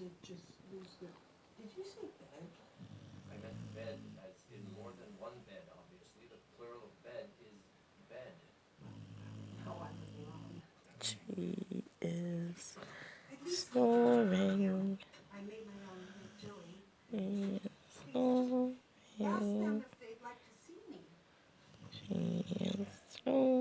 did just lose the, did you say bed? I meant bed, as in more than one bed, obviously. The plural of bed is bed. No, I was wrong. She is At least I snoring. made my own chili. She is Ask them snoring. if they'd like to see me. She is snoring.